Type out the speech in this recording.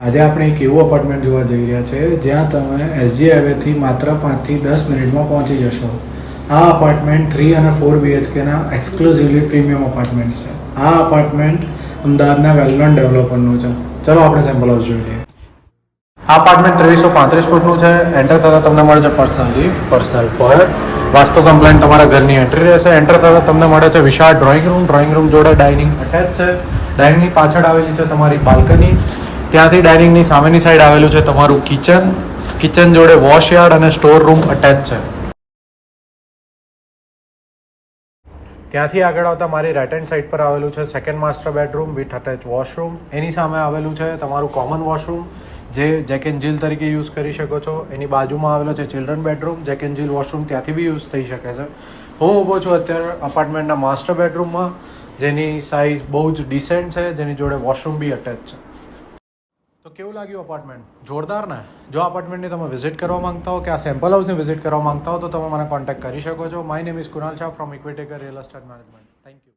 આજે આપણે એક એવું અપાર્ટમેન્ટ જોવા જઈ રહ્યા છે જ્યાં તમે એસજી હાઈવેથી માત્ર 5 થી 10 મિનિટમાં પહોંચી જશો. આ અપાર્ટમેન્ટ 3 અને 4 BHKના એક્સક્લુઝિવલી પ્રીમિયમ અપાર્ટમેન્ટ છે. આ અપાર્ટમેન્ટ અમદાવાદના વેલનોન ડેવલપરનું છે. ચલો આપણે સેમ્પલ હાઉસ જોઈ લઈએ. આ અપાર્ટમેન્ટ 2335 ફૂટનું છે. એન્ટર થતાં તમને મળે છે personal lift, personal ફોયર, vastu compliant તમારા ઘરની એન્ટ્રી રહેશે. એન્ટર થતાં તમને મળે છે વિશાળ ડ્રોઈંગ રૂમ જોડે ડાઇનિંગ અટેચ છે. ડાઇનિંગની પાછળ આવેલી છે તમારી બાલ્કની. ત્યાંથી ડાઇનિંગની સામેની સાઈડ આવેલું છે તમારું કિચન જોડે વોશયાર્ડ અને સ્ટોર રૂમ અટેચ છે. ત્યાંથી આગળ આવતા મારી રાઇટ હેન્ડ સાઈડ પર આવેલું છે second master bedroom with attach washroom. એની સામે આવેલું છે તમારું કોમન વોશરૂમ જે જેક એન્ડ જીલ તરીકે યુઝ કરી શકો છો. એની બાજુમાં આવેલો છે children bedroom. Jack and Jill washroom ત્યાંથી બી યુઝ થઈ શકે છે. હું ઊભો છું અત્યારે અપાર્ટમેન્ટના માસ્ટર બેડરૂમમાં, જેની સાઇઝ બહુ જ ડિસેન્ટ છે, જેની જોડે વોશરૂમ બી અટેચ છે. તો કેવું લાગ્યું અપાર્ટમેન્ટ? જોરદાર ને? જો અપાર્ટમેન્ટની તમે વિઝિટ કરવા માંગતા હો કે આ સેમ્પલ હાઉસની વિઝિટ કરવા માંગતા હો તો તમે મને કોન્ટેક્ટ કરી શકો છો. My name is Kunal Shah from Equitaker real estate management. Thank you.